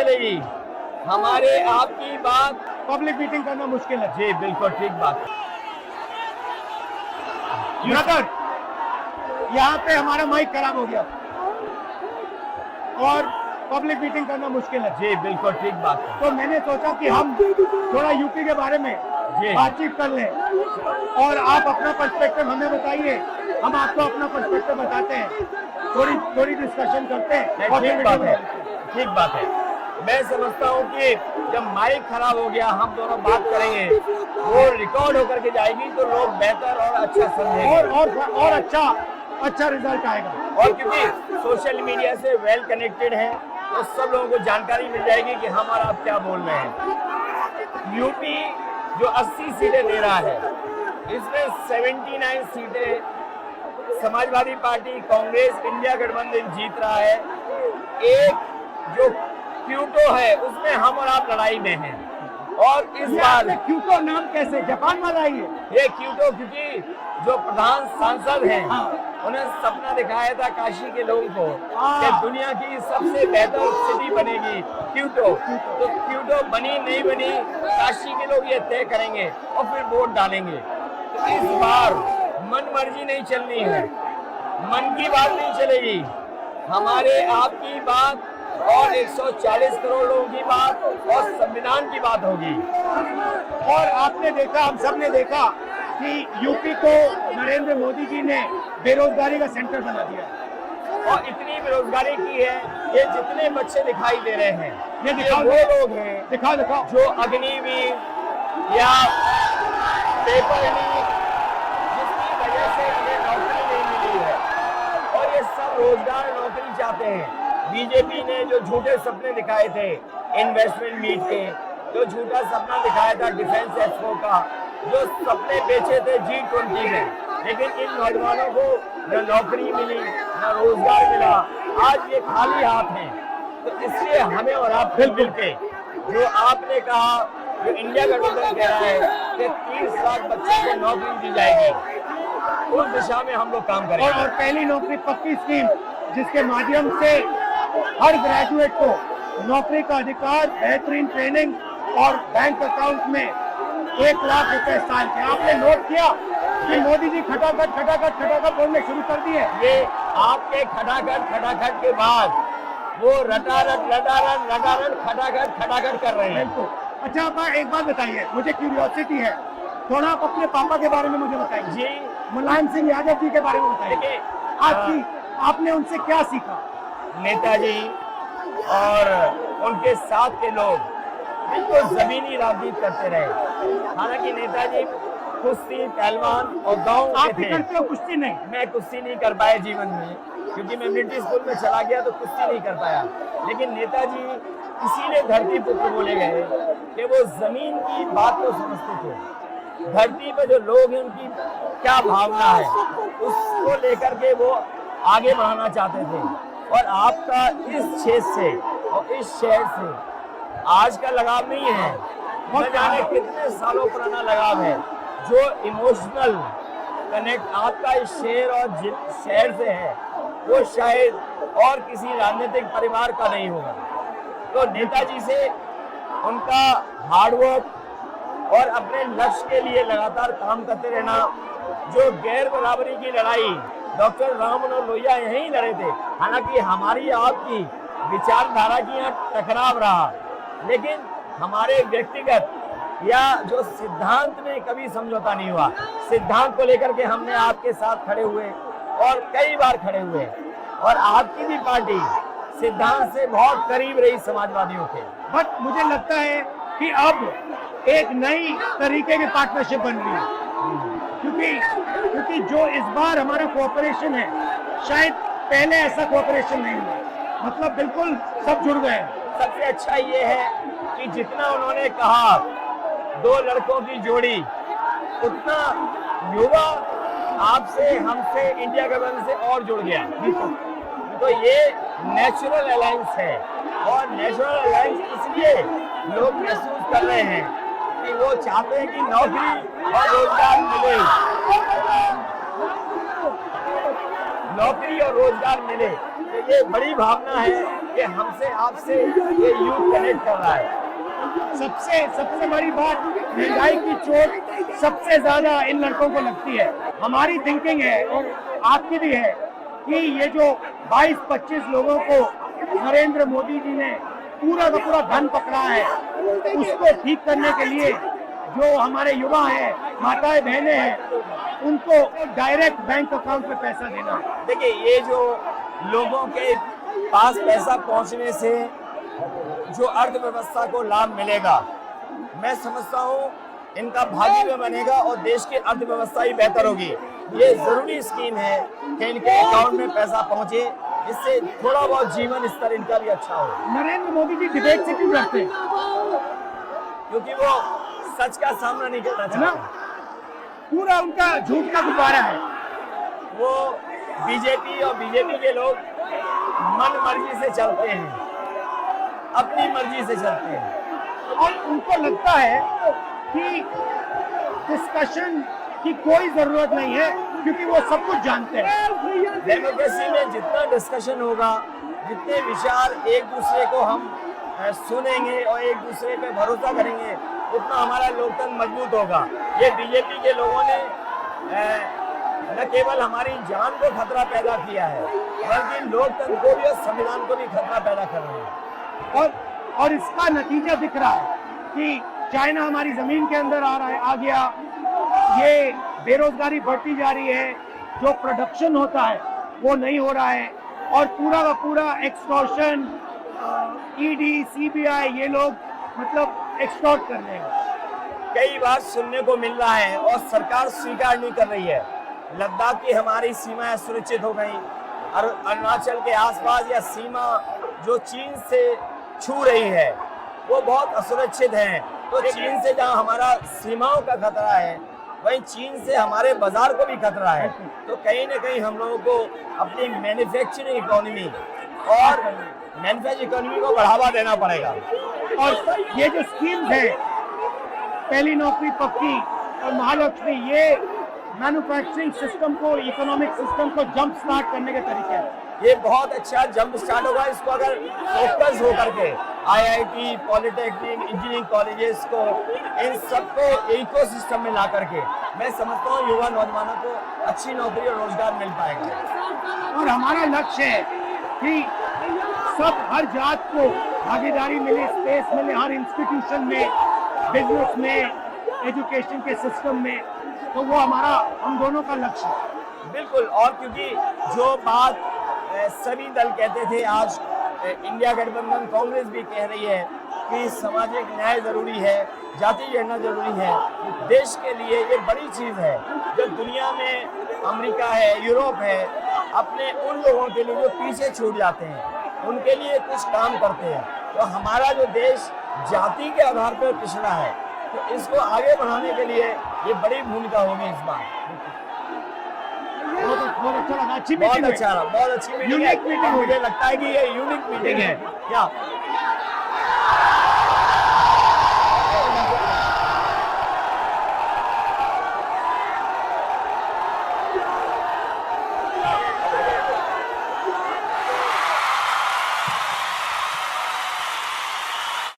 चलेगी। हमारे आपकी बात पब्लिक मीटिंग करना मुश्किल है। जी बिल्कुल ठीक बात। ब्रदर, यहाँ पे हमारा माइक खराब हो गया और पब्लिक मीटिंग करना मुश्किल है। जी बिल्कुल ठीक बात है। तो मैंने सोचा कि हम थोड़ा यूपी के बारे में बातचीत कर लें और आप अपना पर्सपेक्टिव हमें बताइए, हम आपको अपना पर्सपेक्टिव बताते हैं, थोड़ी डिस्कशन करते हैं। और ठीक बात है, ठीक बात है। मैं समझता हूँ कि जब माइक खराब हो गया हम दोनों बात करेंगे, वो रिकॉर्ड होकर के जाएगी तो लोग बेहतर और अच्छा समझेंगे और अच्छा रिजल्ट आएगा। और क्योंकि सोशल मीडिया से वेल कनेक्टेड है तो सब लोगों को जानकारी मिल जाएगी कि हम और आप क्या बोल रहे हैं। यूपी जो 80 सीटें दे रहा है, इसमें 79 सीटें समाजवादी पार्टी, कांग्रेस, इंडिया गठबंधन जीत रहा है। एक जो क्यूटो है उसमें हम और आप लड़ाई में हैं। और इस बार क्यूटो नाम कैसे जापान वाला ही है? ये क्यूटो क्योंकि जो प्रधान सांसद हैं उन्हें सपना दिखाया था काशी के लोगों को कि दुनिया की सबसे बेहतर सिटी बनेगी क्यूटो। तो क्यूटो बनी नहीं बनी काशी के लोग ये तय करेंगे और फिर वोट डालेंगे। तो इस बार मन मर्जी नहीं चलनी है, मन की बात नहीं चलेगी, हमारे आपकी बात और 140 करोड़ लोगों की बात और संविधान की बात होगी। और आपने देखा, हम सब ने देखा कि यूपी को नरेंद्र मोदी जी ने बेरोजगारी का सेंटर बना दिया और इतनी बेरोजगारी की है। ये जितने बच्चे दिखाई दे रहे हैं ये दिखाओ, वो लोग हैं दिखाओ जो अग्निवीर या पेपर लीक जिसकी वजह से इन्हें नौकरी नहीं मिली है और ये सब रोजगार नौकरी चाहते हैं। बीजेपी ने जो झूठे सपने दिखाए थे इन्वेस्टमेंट मीट के, जो झूठा सपना दिखाया था डिफेंस एक्सपो का, जो सपने बेचे थे G20 में, लेकिन इन नौजवानों को न नौकरी मिली न रोजगार मिला, आज ये खाली हाथ हैं। तो इसलिए हमें और आप मिल के जो आपने कहा, जो इंडिया गठबंधन कह रहा है कि 30 लाख बच्चों को नौकरी दी जाएगी, उस दिशा में हम लोग काम करेंगे। और पहली नौकरी पक्की स्कीम जिसके माध्यम से हर ग्रेजुएट को नौकरी का अधिकार, बेहतरीन ट्रेनिंग और बैंक अकाउंट में 1 लाख रुपए साल के। आपने नोट किया कि मोदी जी खटाखट बोलने शुरू कर दिए। ये आपके खटाखट के बाद वो रटारट खटाखट कर रहे हैं। अच्छा, आप एक बात बताइए, मुझे क्यूरियोसिटी है, थोड़ा आप अपने पापा के बारे में मुझे बताइए जी। मुलायम सिंह यादव जी के बारे में बताइए। आपने उनसे क्या सीखा? नेताजी और उनके साथ के लोग बिल्कुल जमीनी राजनीति करते रहे। हालांकि नेताजी कुश्ती, पहलवान और गांव के थे। करते हो कुश्ती? नहीं, मैं कुश्ती नहीं कर पाया जीवन में, क्योंकि मैं मिलिट्री स्कूल में चला गया तो कुश्ती नहीं कर पाया। लेकिन नेताजी इसीलिए धरती पुत्र बोले गए कि वो जमीन की बात को समझते थे। धरती पर जो लोग हैं उनकी क्या भावना है उसको लेकर के वो आगे बढ़ाना चाहते थे। और आपका इस क्षेत्र से और इस शहर से आज का लगाव नहीं है, न जाने कितने सालों पुराना लगाव है। जो इमोशनल कनेक्ट आपका इस शहर और शहर से है वो शायद और किसी राजनीतिक परिवार का नहीं होगा। तो नेताजी से उनका हार्डवर्क और अपने लक्ष्य के लिए लगातार काम करते रहना, जो गैर बराबरी की लड़ाई डॉक्टर राम मनोहर लोहिया यहीं लड़े थे। हालांकि हमारी आपकी विचारधारा की यहाँ टकराव रहा, लेकिन हमारे व्यक्तिगत या जो सिद्धांत में कभी समझौता नहीं हुआ। सिद्धांत को लेकर के हमने आपके साथ खड़े हुए और कई बार खड़े हुए, और आपकी भी पार्टी सिद्धांत से बहुत करीब रही समाजवादियों के। बट मुझे लगता है कि अब एक नई तरीके की पार्टनरशिप बन रही है, क्योंकि जो इस बार हमारा कोऑपरेशन है शायद पहले ऐसा कोऑपरेशन नहीं हुआ। मतलब बिल्कुल सब जुड़ गए। सबसे अच्छा ये है कि जितना उन्होंने कहा 2 लड़कों की जोड़ी, उतना युवा आपसे, हमसे, इंडिया गठबंधन से और जुड़ गया। तो ये नेचुरल अलायंस है, और नेचुरल अलायंस इसलिए लोग महसूस कर रहे हैं कि वो चाहते हैं कि नौकरी और रोजगार मिले, नौकरी और रोजगार मिले। तो ये बड़ी भावना है कि हमसे आपसे ये यूथ कनेक्ट कर रहा है। सबसे बड़ी बात, महंगाई की चोट सबसे ज्यादा इन लड़कों को लगती है। हमारी थिंकिंग है और आपकी भी है कि ये जो 22-25 लोगों को नरेंद्र मोदी जी ने पूरा का पूरा धन पकड़ा है, उसको ठीक करने के लिए जो हमारे युवा हैं, माताएं बहनें हैं, उनको डायरेक्ट बैंक अकाउंट में पैसा देना है। देखिए, ये जो लोगों के पास पैसा पहुंचने से जो अर्थव्यवस्था को लाभ मिलेगा, मैं समझता हूँ इनका भाग्य भी बनेगा और देश की अर्थव्यवस्था ही बेहतर होगी। ये जरूरी स्कीम है कि इनके अकाउंट में पैसा पहुंचे, इससे थोड़ा बहुत जीवन स्तर इनका भी अच्छा हो। नरेंद्र मोदी जी डिबेट से क्यों डरते हैं? क्योंकि वो सच का सामना नहीं करना है ना, चाहते। पूरा उनका झूठ का गुब्बारा है। वो बीजेपी और बीजेपी के लोग मन मर्जी से चलते हैं, अपनी मर्जी से चलते हैं और उनको लगता है कि डिस्कशन की कोई जरूरत नहीं है क्योंकि वो सब कुछ जानते हैं। डेमोक्रेसी में जितना डिस्कशन होगा, जितने विचार एक दूसरे को हम सुनेंगे और एक दूसरे पे भरोसा करेंगे, उतना हमारा लोकतंत्र मजबूत होगा। ये बीजेपी के लोगों ने न केवल हमारी जान को खतरा पैदा किया है, बल्कि लोकतंत्र को भी और संविधान को भी खतरा पैदा कर रहे हैं। और इसका नतीजा दिख रहा है कि चाइना हमारी जमीन के अंदर आ रहा है, आ गया। ये बेरोजगारी बढ़ती जा रही है, जो प्रोडक्शन होता है वो नहीं हो रहा है, और पूरा का पूरा एक्सटॉर्शन, ईडी, सीबीआई, ये लोग मतलब एक्सटॉर्ट कर रहे हैं। कई बार सुनने को मिल रहा है और सरकार स्वीकार नहीं कर रही है, लद्दाख की हमारी सीमाएं सुरक्षित हो गई, और अरुणाचल के आसपास या सीमा जो चीन से छू रही है वो बहुत असुरक्षित है। तो चीन से जहां हमारा सीमाओं का खतरा है, वहीं चीन से हमारे बाजार को भी खतरा है। तो कहीं ना कहीं हम लोगों को अपनी मैन्युफैक्चरिंग इकोनॉमी और मैन्युफैक्चरिंग इकोनॉमी को बढ़ावा देना पड़ेगा। और ये जो स्कीम्स है, पहली नौकरी पक्की और महालक्ष्मी, ये मैन्युफैक्चरिंग सिस्टम को, इकोनॉमिक सिस्टम को जंप स्टार्ट करने के तरीके हैं। ये बहुत अच्छा जंप स्टार्ट होगा। इसको अगर फोकस होकर के आईआईटी, पॉलिटेक्निक, इंजीनियरिंग कॉलेजेस को, इन सबको इकोसिस्टम में ला करके, मैं समझता हूँ युवा नौजवानों को अच्छी नौकरी और रोजगार मिल पाएगा। और हमारा लक्ष्य है कि सब, हर जात को भागीदारी मिले, स्पेस मिले, हर इंस्टीट्यूशन में, बिजनेस में, एजुकेशन के सिस्टम में। तो वो हमारा, हम दोनों का लक्ष्य है। बिल्कुल। और क्योंकि जो बात सभी दल कहते थे, आज इंडिया गठबंधन कांग्रेस भी कह रही है कि सामाजिक न्याय जरूरी है, जाति गणना जरूरी है। देश के लिए ये बड़ी चीज है। जो दुनिया में अमेरिका है, यूरोप है, अपने उन लोगों के लिए जो पीछे छूट जाते हैं, उनके लिए कुछ काम करते हैं। तो हमारा जो देश जाति के आधार पर पिछड़ा है, तो इसको आगे बढ़ाने के लिए ये बड़ी भूमिका होगी इस बार। बहुत अच्छा लगा, अच्छी बहुत मीटिंग अच्छा रहा, बहुत अच्छी मीटिंग है। मुझे लगता है कि ये यूनिक मीटिंग है क्या?